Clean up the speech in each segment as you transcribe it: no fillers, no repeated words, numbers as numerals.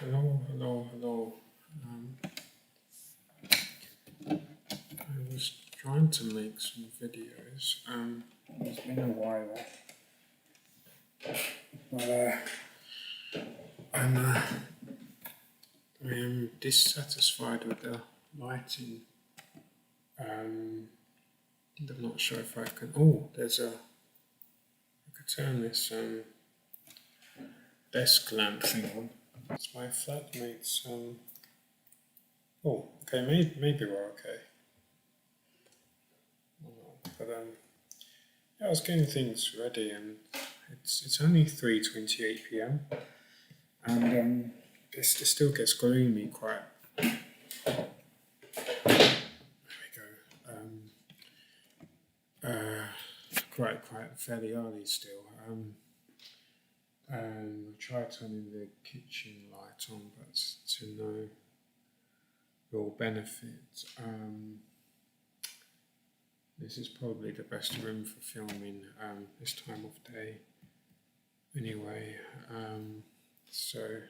Hello. Um, I was trying to make some videos. It's been a while, but I am dissatisfied with the lighting. I'm not sure if I can. Oh, I could turn this desk lamp thing on. It's my flatmate's. Oh, okay, maybe we're okay. But yeah, I was getting things ready, and it's only 3:28 p.m. and it still gets gloomy quite. There we go. Quite fairly early still. And I tried turning the kitchen light on, but to no real benefit. This is probably the best room for filming this time of day. Anyway, so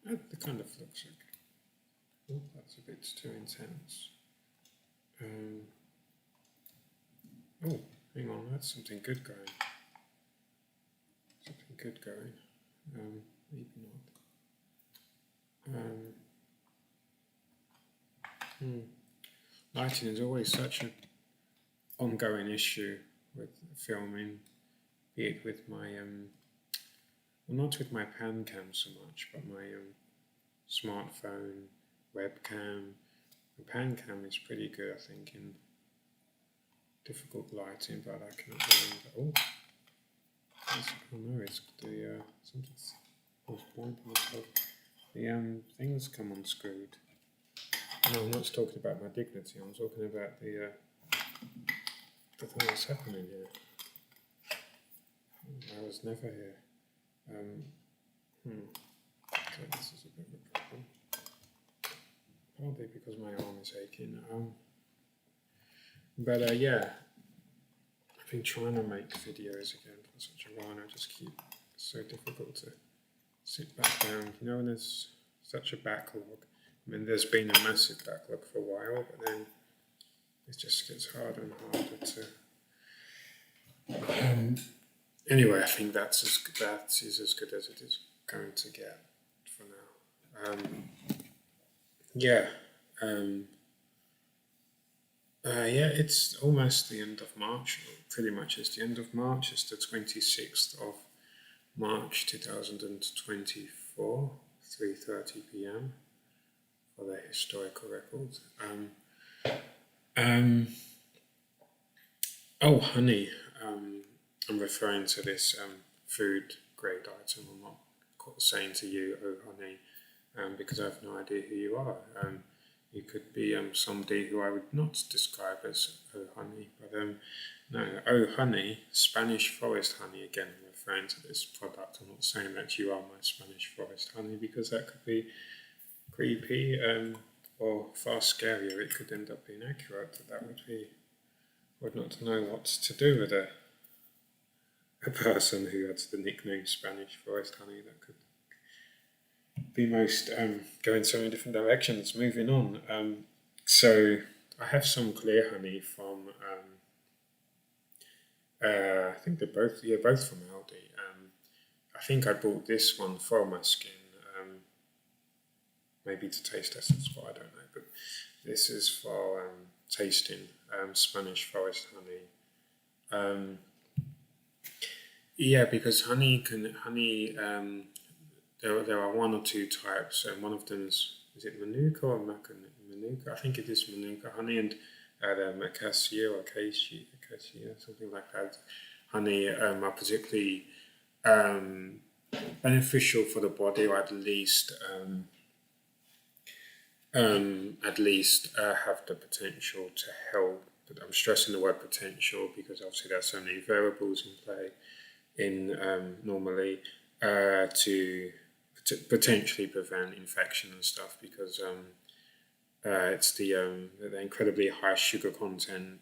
it kind of looks like. Oh, that's a bit too intense. Oh, hang on, that's something good going. Maybe not. Lighting is always such an ongoing issue with filming, be it with my well, not with my pan cam so much, but my smartphone, webcam. The pan cam is pretty good, I think, in difficult lighting, but I cannot remember. Oh no, it's the something's pointing myself. The things come unscrewed. No, I'm not talking about my dignity. I'm talking about the thing that's happening here. I was never here. Okay, this is a bit of a problem. Probably because my arm is aching. But yeah, I've been trying to make videos again for such a while, and it's so difficult to sit back down. You know, when there's such a backlog. I mean, there's been a massive backlog for a while, but then it just gets harder and harder to. Anyway, I think that is as good as it is going to get for now. Yeah, it's almost the end of March. Pretty much it's the end of March. It's the 26th of March 2024, 3:30 p.m. for the historical record. Oh, honey. I'm referring to this food grade item. I'm not saying to you, oh, honey, because I have no idea who you are. You could be somebody who I would not describe as oh, honey, but no, oh, honey, Spanish forest honey. Again, I'm referring to this product. I'm not saying that you are my Spanish forest honey, because that could be creepy or far scarier. It could end up being accurate. That would not know what to do with a person who had the nickname Spanish forest honey. That could be most go in so many different directions. Moving on. So I have some clear honey from I think they're both from Aldi. I think I bought this one for my skin, maybe to taste test as well, I don't know, but this is for tasting Spanish forest honey. Yeah, because honey, there are one or two types, and one of them is it Manuka or Manuka? I think it is Manuka honey, and the Acacia or Acacia, something like that. Honey are particularly beneficial for the body, or at least have the potential to help. But I'm stressing the word potential because obviously there are so many variables in play normally to potentially prevent infection and stuff, because it's the incredibly high sugar content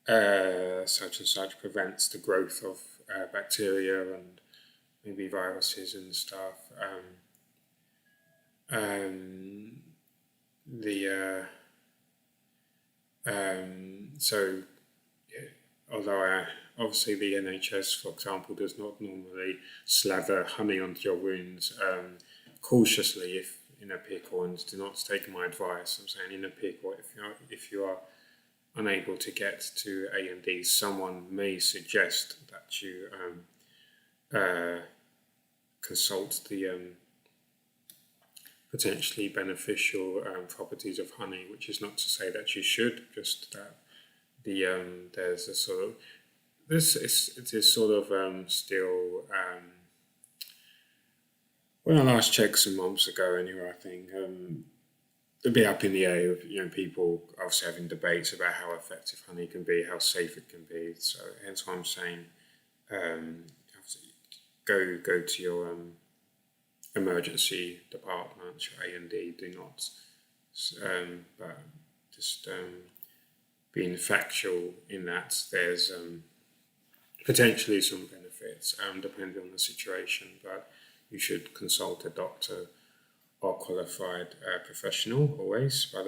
such and such prevents the growth of bacteria and maybe viruses and stuff. The so although obviously the NHS, for example, does not normally slather honey onto your wounds, cautiously if in a pickle, and do not take my advice. I'm saying in a pickle, if you are unable to get to A&E, someone may suggest that you consult the potentially beneficial properties of honey, which is not to say that you should, just that there's a sort of it is sort of still when I last checked some months ago anyway, I think a bit up in the air of people obviously having debates about how effective honey can be, how safe it can be. So hence why I'm saying go to your emergency department, your A&E. Do not, but just being factual in that there's potentially some benefits depending on the situation, but you should consult a doctor or qualified professional always. But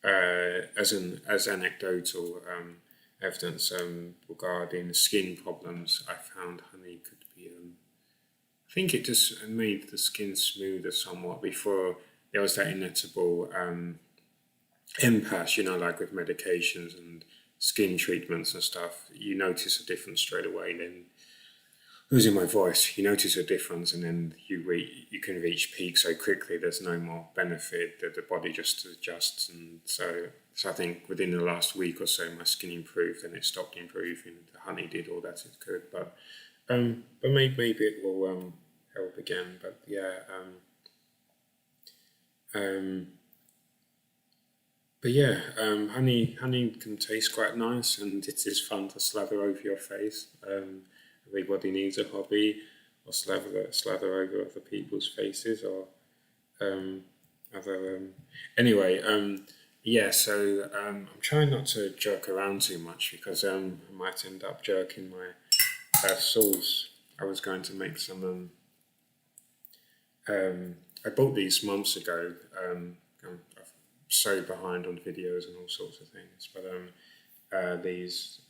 as anecdotal evidence regarding skin problems, I found honey could be. I think it just made the skin smoother somewhat before there was that inevitable impasse, like with medications and skin treatments and stuff. You notice a difference straight away. Then losing my voice, you notice a difference, and then you can reach peak so quickly. There's no more benefit. That the body just adjusts, and so I think within the last week or so, my skin improved, and it stopped improving. The honey did all that it could, but maybe it will help again. But yeah. But yeah, honey can taste quite nice, and it is fun to slather over your face. Everybody needs a hobby, or slather over other people's faces, or other. Anyway, yeah. So I'm trying not to jerk around too much because I might end up jerking my sauce. I was going to make some. I bought these months ago. I'm so behind on videos and all sorts of things, but these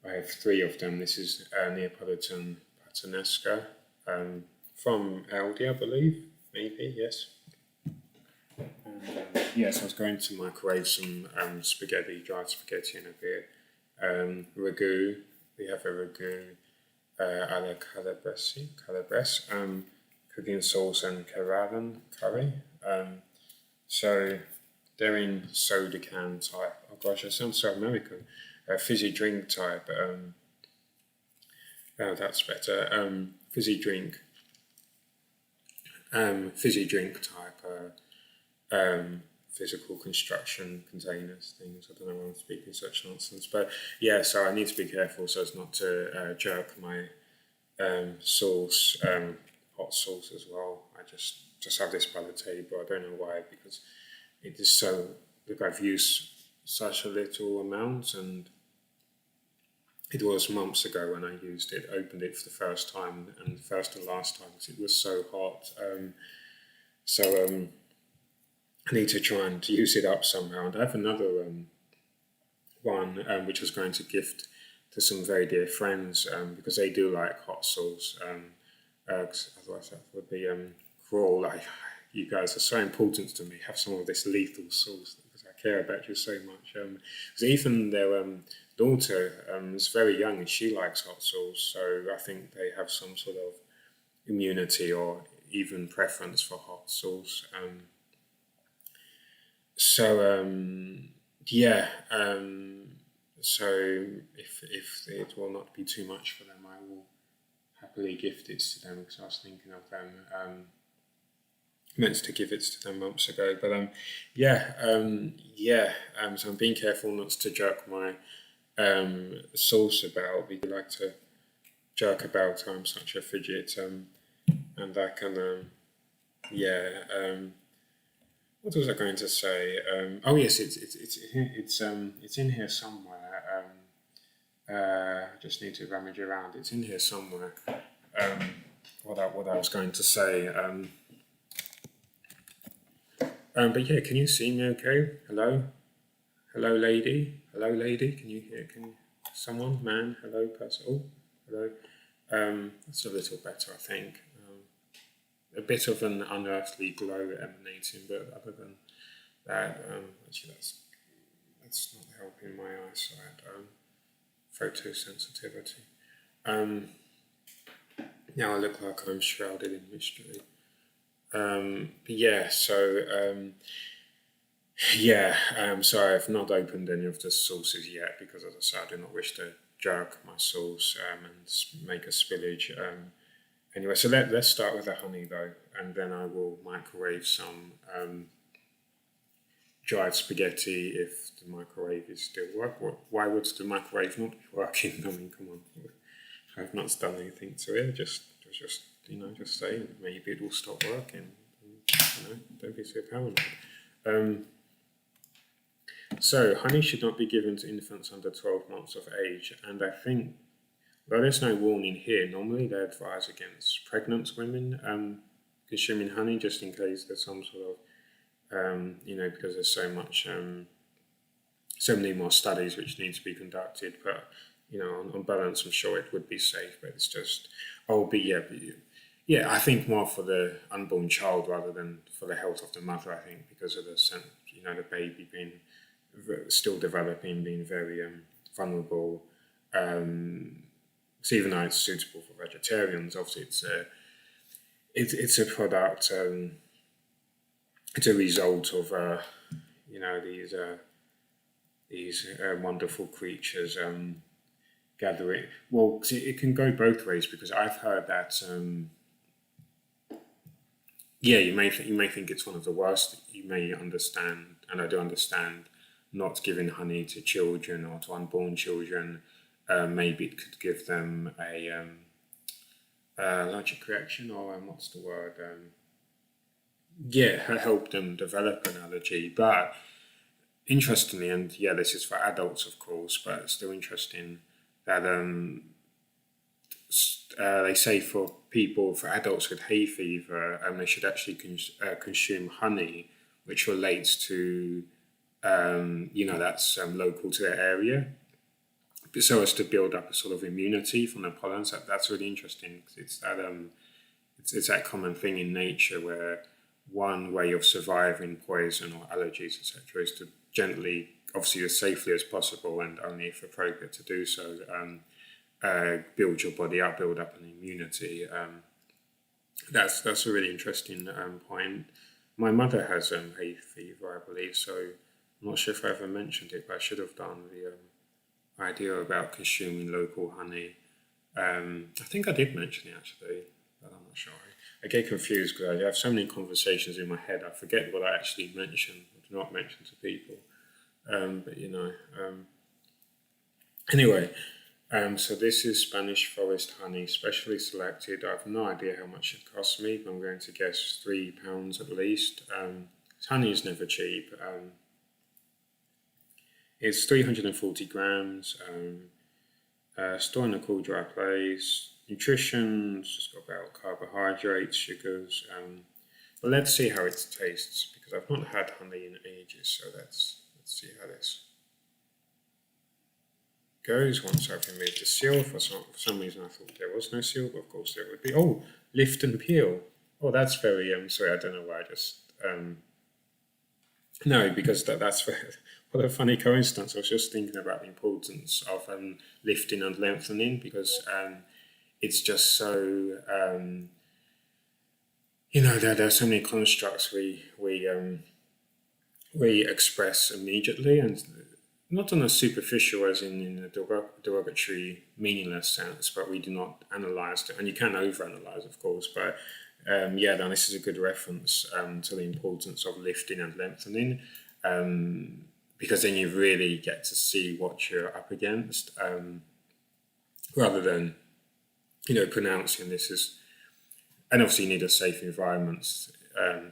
I have 3 of them. This is Neapolitan Puttanesca from Aldi, I believe, maybe, yes. And yes, I was going to microwave some dried spaghetti in a bit. Ragu, we have a ragu alla calabrese, cooking sauce and Carrara curry. So they're in soda can type. Oh gosh, I sound so American. Fizzy drink type. Oh, that's better. Fizzy drink type. Physical construction containers, things. I don't know why I'm speaking such nonsense, but yeah. So I need to be careful so as not to jerk my sauce, hot sauce as well. I just have this by the table. I don't know why, because it is so. Look, I've used such a little amount, and it was months ago when I used it. Opened it for the first time, and first and last time because it was so hot. I need to try and use it up somehow. And I have another one which I was going to gift to some very dear friends because they do like hot sauce. Otherwise that would be cruel. You guys are so important to me. Have some of this lethal sauce because I care about you so much. Because even their daughter is very young and she likes hot sauce, so I think they have some sort of immunity or even preference for hot sauce. Yeah. So if it will not be too much for them, I will happily gift it to them because I was thinking of them. Meant to give it to them months ago, but so I'm being careful not to jerk my sauce about. We like to jerk about. I'm such a fidget, and I can what was I going to say? Oh yes, it's in here somewhere. I just need to rummage around. It's in here somewhere. What I was going to say. But yeah, can you see me okay? Hello? Hello, lady? Hello, lady? Can you hear? Someone? Man? Hello, person? Oh, hello. That's a little better, I think. A bit of an unearthly glow emanating, but other than that, actually that's not helping my eyesight. Photosensitivity. Now I look like I'm shrouded in mystery. But yeah, so sorry, I've not opened any of the sauces yet because, as I said, I do not wish to jerk my sauce and make a spillage. Anyway, so let's start with the honey though, and then I will microwave some dried spaghetti if the microwave is still working. Why would the microwave not be working? I mean, come on, I've not done anything to it. Just saying, maybe it will stop working. Don't be so paranoid. So honey should not be given to infants under 12 months of age, and I think, well, there's no warning here. Normally they advise against pregnant women consuming honey, just in case there's some sort of, because there's so many more studies which need to be conducted. But on balance, I'm sure it would be safe. But it's just, I think more for the unborn child rather than for the health of the mother. I think because of the baby being still developing, being very vulnerable. So even though it's suitable for vegetarians, obviously it's a product. It's a result of these wonderful creatures gathering. Well, it can go both ways because I've heard that. You may think it's one of the worst. You may understand, and I do understand, not giving honey to children or to unborn children. Maybe it could give them a allergic reaction, or what's the word? Help them develop an allergy. But interestingly, and this is for adults, of course, but it's still interesting that they say for adults with hay fever, they should actually consume honey, which relates to, that's local to their area, so as to build up a sort of immunity from the pollens. That's really interesting because it's that common thing in nature where one way of surviving poison or allergies, etc., is to gently, obviously as safely as possible, and only if appropriate to do so, build your body up, build up an immunity. That's a really interesting point. My mother has hay fever, I believe, so I'm not sure if I ever mentioned it, but I should have done the idea about consuming local honey. I think I did mention it actually, but I'm not sure. I get confused because I have so many conversations in my head. I forget what I actually mentioned or do not mention to people. Anyway, so this is Spanish forest honey, specially selected. I have no idea how much it cost me, but I'm going to guess £3 at least. Honey is never cheap. It's 340 grams. Store in a cool, dry place. Nutrition, just got about carbohydrates, sugars. But let's see how it tastes because I've not had honey in ages. So let's see how this goes. Once I've removed the seal, for some reason I thought there was no seal, but of course there would be. Oh, lift and peel. Oh, that's very sorry. I don't know why I just no, because that's very. What a funny coincidence. I was just thinking about the importance of lifting and lengthening because it's just so, there are so many constructs we express immediately, and not on a superficial as in a derogatory, meaningless sense, but we do not analyze it. And you can overanalyze, of course, but then this is a good reference to the importance of lifting and lengthening. Because then you really get to see what you're up against, rather than, pronouncing this as, and obviously you need a safe environment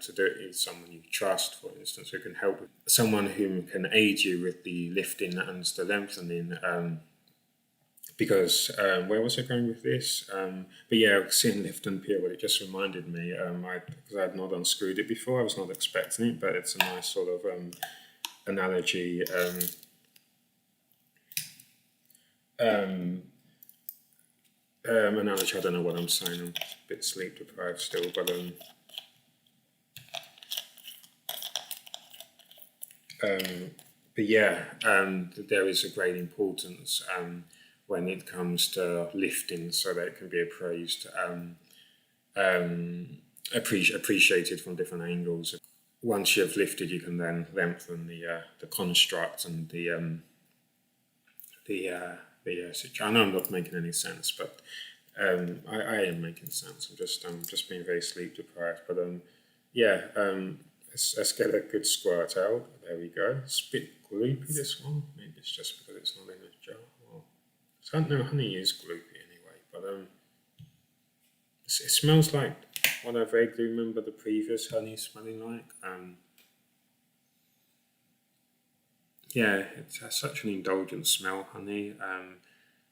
to do it with someone you trust, for instance, who can help, someone who can aid you with the lifting and the lengthening. because where was I going with this? But yeah, seeing lift and peel, it just reminded me. Because I had not unscrewed it before, I was not expecting it, but it's a nice sort of analogy. Analogy. I don't know what I'm saying. I'm a bit sleep deprived still, but yeah, there is a great importance when it comes to lifting, so that it can be appraised, appreciated from different angles. Once you've lifted, you can then lengthen the construct and I know I'm not making any sense, but I am making sense. I'm just being very sleep deprived. But yeah, let's get a good squirt out. There we go. It's a bit gloopy, this one. Maybe it's just because it's not in a jar. Well, I don't know, honey is gloopy anyway. But it smells like what I vaguely remember the previous honey smelling like. Yeah, it has such an indulgent smell, honey.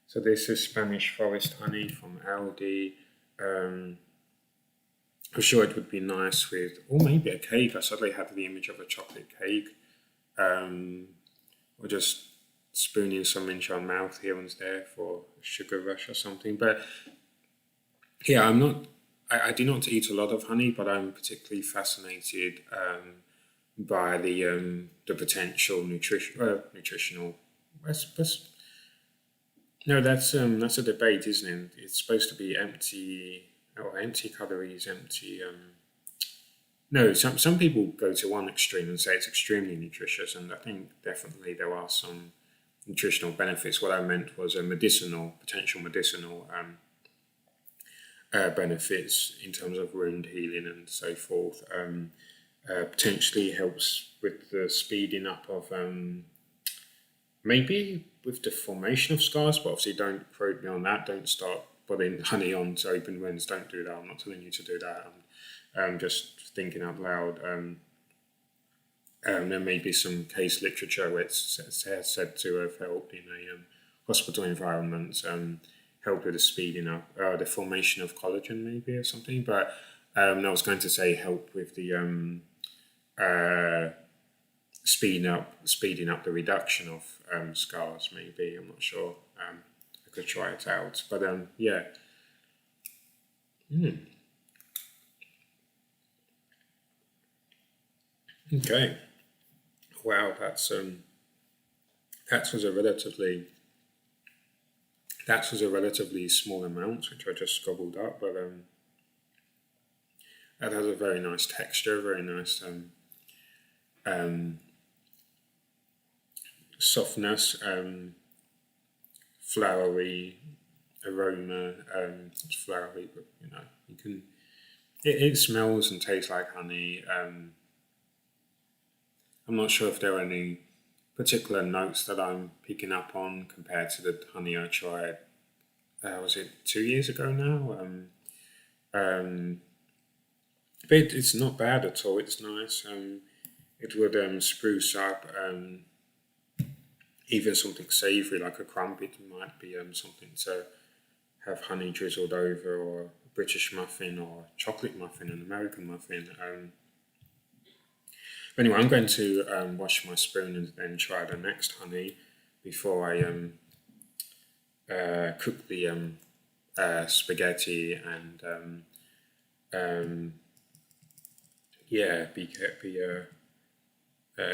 So this is Spanish Forest honey from Aldi. I'm sure it would be nice with, or maybe a cake. I suddenly had the image of a chocolate cake, or just spooning some into your mouth here and there for a sugar rush or something. But yeah, I do not eat a lot of honey, but I'm particularly fascinated by the potential nutritional. No, that's a debate, isn't it? It's supposed to be empty calories, empty. No, some people go to one extreme and say it's extremely nutritious, and I think definitely there are some nutritional benefits. What I meant was potential medicinal benefits in terms of wound healing and so forth. Potentially helps with the speeding up of maybe with the formation of scars, but obviously don't quote me on that. Don't start putting honey on to open wounds. Don't do that. I'm not telling you to do that. I'm just thinking out loud. There may be some case literature where it's said to have helped in a hospital environment, help with the speeding up, the formation of collagen maybe or something. But I was going to say help with the speeding up the reduction of scars. Maybe I'm not sure. I could try it out, but yeah. Okay. Wow, that was a relatively small amount, which I just gobbled up, but that has a very nice texture, very nice softness, flowery aroma. It's flowery, but you can. It smells and tastes like honey. I'm not sure if there are any particular notes that I'm picking up on compared to the honey I tried. Was it 2 years ago now? But it's not bad at all. It's nice. It would spruce up even something savoury like a crumpet. Might be something to have honey drizzled over, or a British muffin, or chocolate muffin, an American muffin. But anyway, I'm going to wash my spoon and then try the next honey before I cook the spaghetti and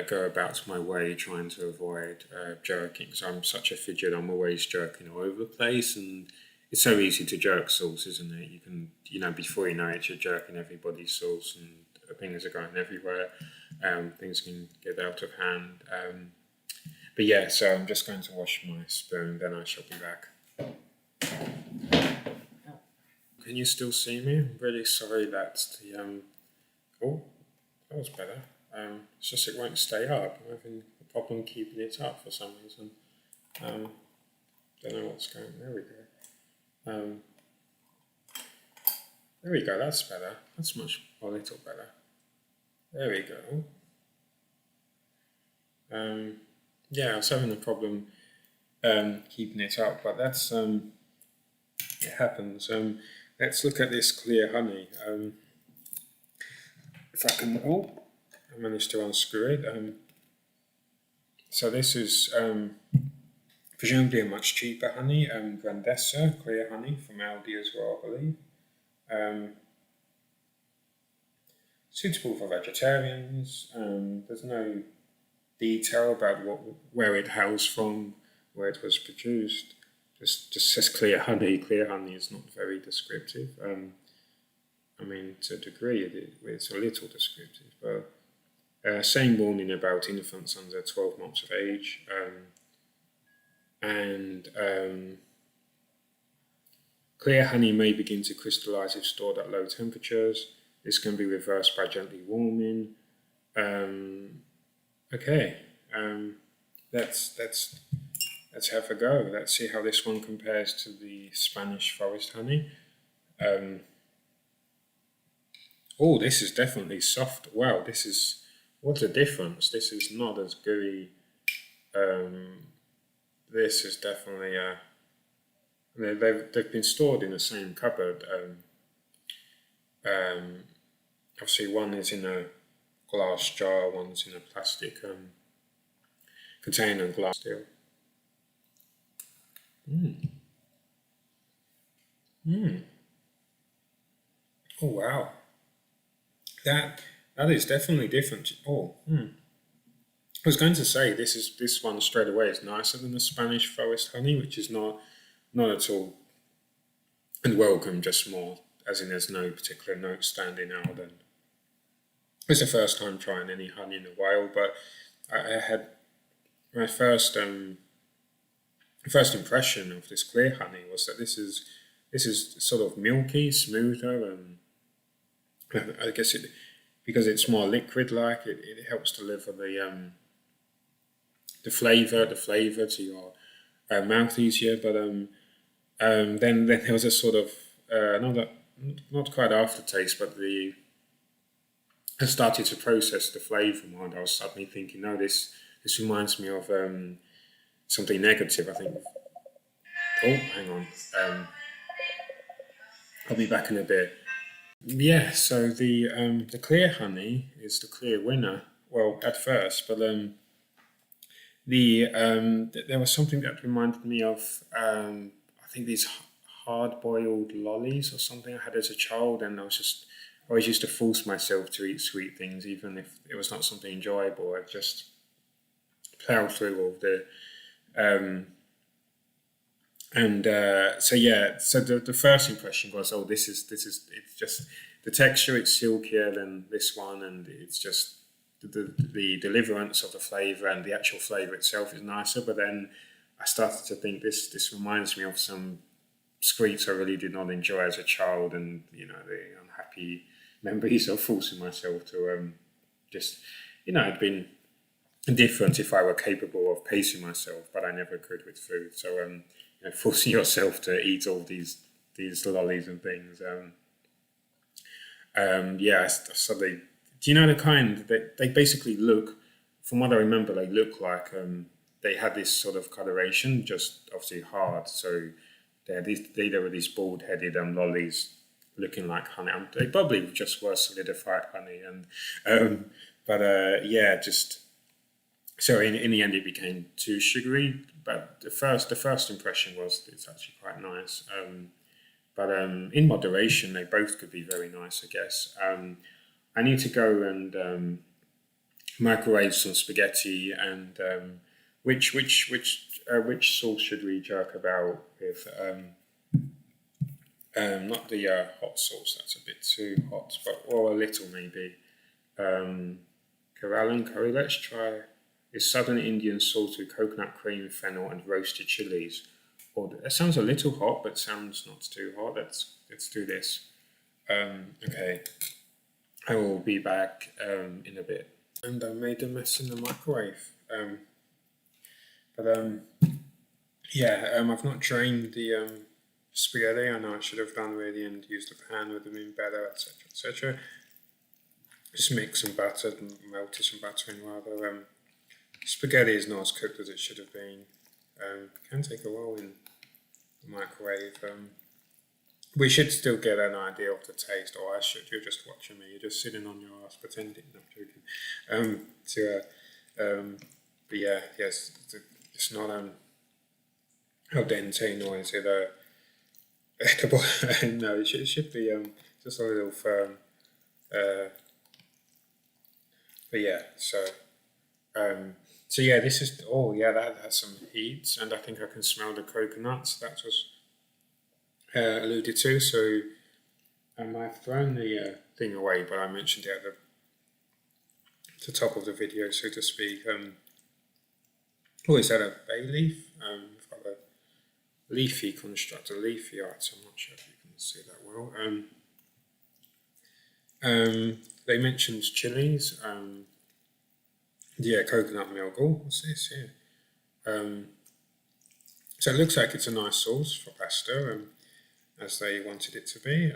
go about my way trying to avoid jerking. So I'm such a fidget. I'm always jerking all over the place, and it's so easy to jerk sauce, isn't it? You can, before you know it, you're jerking everybody's sauce, and things are going everywhere. Things can get out of hand. But yeah, so I'm just going to wash my spoon, then I shall be back. Can you still see me? I'm really sorry that the oh, that was better. It's just it won't stay up. I'm having a problem keeping it up for some reason. Don't know what's going on. There we go. There we go, that's better. That's a little better. There we go. Yeah, I was having a problem keeping it up, but that's it happens. Let's look at this clear honey. If I can, I managed to unscrew it. So this is presumably a much cheaper honey, Grandessa clear honey from Aldi as well, I believe. Suitable for vegetarians. There's no detail about where it hails from, where it was produced. Just says clear honey. Clear honey is not very descriptive. I mean, to a degree, it's a little descriptive, but saying warning about infants under 12 months of age, and clear honey may begin to crystallize if stored at low temperatures. This can be reversed by gently warming. Okay, let's have a go. Let's see how this one compares to the Spanish forest honey. Oh, this is definitely soft. Wow, what a difference. This is not as gooey. This is definitely they've been stored in the same cupboard. Obviously one is in a glass jar, one's in a plastic container, glass still. Oh wow, that is definitely different. I was going to say this one straight away is nicer than the Spanish forest honey, which is not at all unwelcome, just more as in there's no particular note standing out. And it's the first time trying any honey in a while, but I had my first impression of this clear honey was that this is sort of milky, smoother, and I guess because it's more liquid-like, it helps deliver the flavour to your mouth easier. But then there was a sort of not quite aftertaste, but I started to process the flavour more, and I was suddenly thinking, no, this reminds me of something negative. I think. Oh, hang on. I'll be back in a bit. Yeah, so the clear honey is the clear winner. Well, at first, but there was something that reminded me of I think these hard-boiled lollies or something I had as a child, and I always used to force myself to eat sweet things, even if it was not something enjoyable. I just plow through all the so the first impression was, oh, this is it's just the texture, it's silkier than this one, and it's just the deliverance of the flavour and the actual flavour itself is nicer. But then I started to think this reminds me of some sweets I really did not enjoy as a child, and the unhappy memories of forcing myself to just it'd been different if I were capable of pacing myself, but I never could with food. So forcing yourself to eat all these lollies and things. So do you know the kind that they basically look, from what I remember, they look like they had this sort of coloration, just obviously hard. So there were these bald-headed lollies looking like honey. They probably just were solidified honey, and just. So in the end, it became too sugary. But the first impression was it's actually quite nice. But in moderation, they both could be very nice, I guess. I need to go and microwave some spaghetti. And which sauce should we joke about with? Not the hot sauce. That's a bit too hot, or a little maybe. Karalan curry. Let's try. Is Southern Indian sauce with coconut cream, fennel, and roasted chilies. It sounds a little hot, but sounds not too hot. Let's do this. Okay, I will be back in a bit. And I made a mess in the microwave. I've not drained the spaghetti. I know I should have done really, and used a pan with them in better, etc., etc. Just mix some butter and melted some butter in rather. Spaghetti is not as cooked as it should have been. Can take a while in the microwave. We should still get an idea of the taste, or I should. You're just watching me. You're just sitting on your ass pretending. No, I'm joking. But yeah, yes, it's not al dente, nor is it edible. No, it should be just a little firm. But yeah, so yeah, this is, oh yeah, that has some heat, and I think I can smell the coconuts. That was alluded to. So I've thrown the thing away, but I mentioned it at the top of the video, so to speak. Oh, is that a bay leaf? We've got a leafy construct, a leafy art. I'm not sure if you can see that well. They mentioned chilies. Yeah, coconut milk. Oh, what's this here? So it looks like it's a nice sauce for pasta, as they wanted it to be.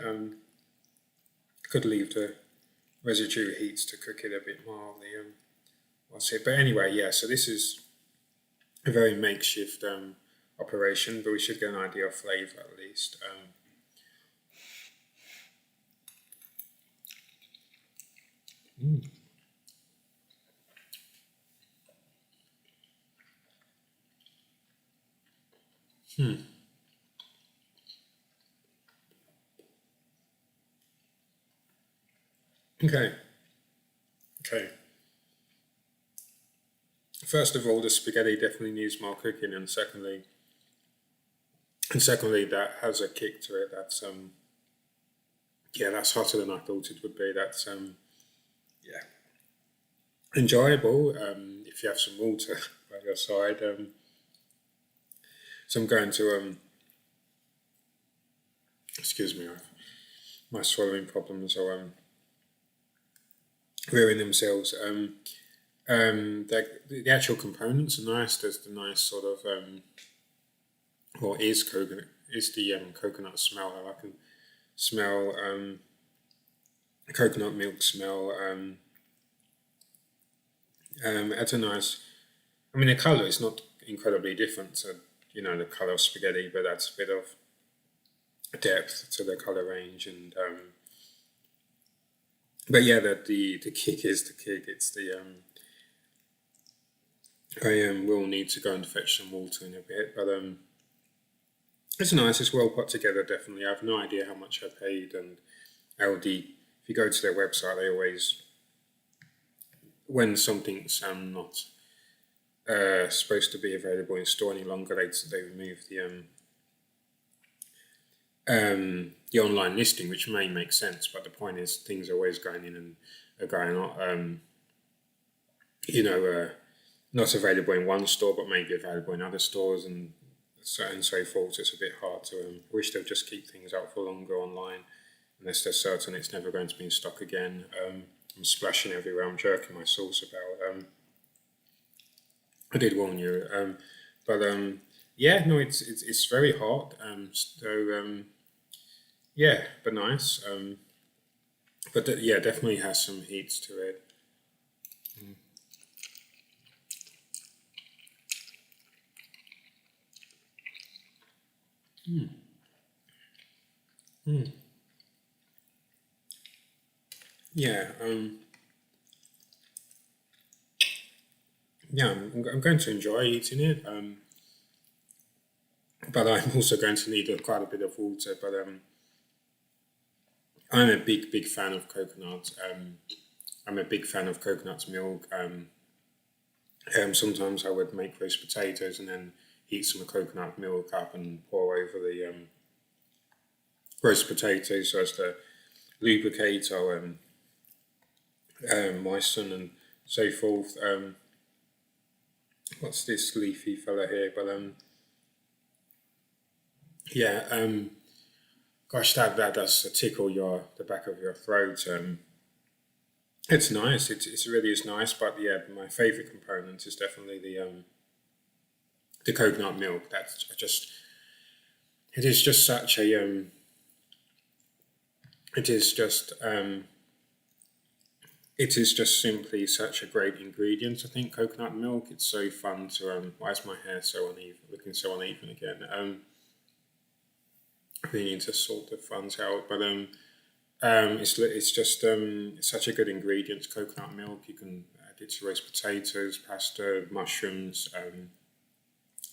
Could leave the residue heats to cook it a bit mildly. What's it? But anyway, yeah. So this is a very makeshift operation, but we should get an idea of flavour at least. Okay. Okay. First of all, the spaghetti definitely needs more cooking, and secondly, that has a kick to it. That's yeah, that's hotter than I thought it would be. That's yeah, enjoyable. If you have some water by your side. So I'm going to excuse me, my swallowing problems are rearing themselves. The actual components are nice. There's the nice sort of or is the coconut smell. I can smell coconut milk smell. It's a nice. I mean, the color is not incredibly different to the color of spaghetti, but that's a bit of depth to the color range, and but yeah, the kick is the kick. It's the I will need to go and fetch some water in a bit, but it's nice. It's well put together. Definitely, I have no idea how much I paid, and LD. If you go to their website, they always, when something's not supposed to be available in store any longer, they remove the online listing, which may make sense. But the point is, things are always going in and are going on. Not available in one store, but maybe available in other stores, and so forth. It's a bit hard to. I wish they'd just keep things out for longer online, unless they're certain it's never going to be in stock again. I'm splashing everywhere. I'm jerking my sauce about. I did warn you, but yeah, no, it's very hot. Yeah, but nice. But yeah, definitely has some heat to it. Yeah, yeah, I'm going to enjoy eating it, but I'm also going to need quite a bit of water. But I'm a big fan of coconut. I'm a big fan of coconut milk. Sometimes I would make roast potatoes and then heat some coconut milk up and pour over the roast potatoes so as to lubricate or moisten and so forth. What's this leafy fella here? But yeah, gosh, that does tickle the back of your throat. It's nice. It really is nice. But yeah, my favourite component is definitely the coconut milk. That's just it is just such a it is just it is just simply such a great ingredient. I think coconut milk. It's so fun to Why is my hair so uneven? Looking so uneven again. I really need to sort the fronts out, but it's just it's such a good ingredient. Coconut milk. You can add it to roast potatoes, pasta, mushrooms.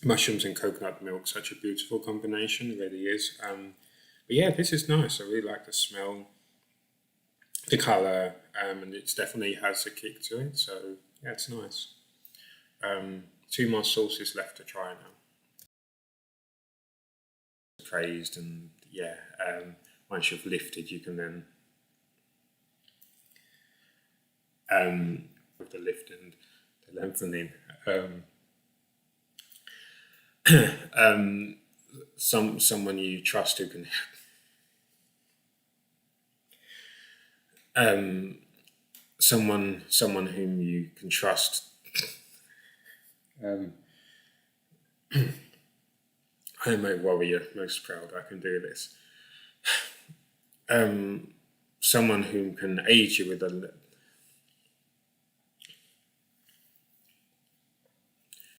Mushrooms and coconut milk, such a beautiful combination. It really is. But yeah, this is nice. I really like the smell, the color, and it definitely has a kick to it. So yeah, it's nice. Two more sauces left to try now. Praised and yeah, once you've lifted, you can then with the lift and the lengthening. Someone you trust who can someone whom you can trust. Um, I am a warrior, most proud. I can do this. Someone who can aid you with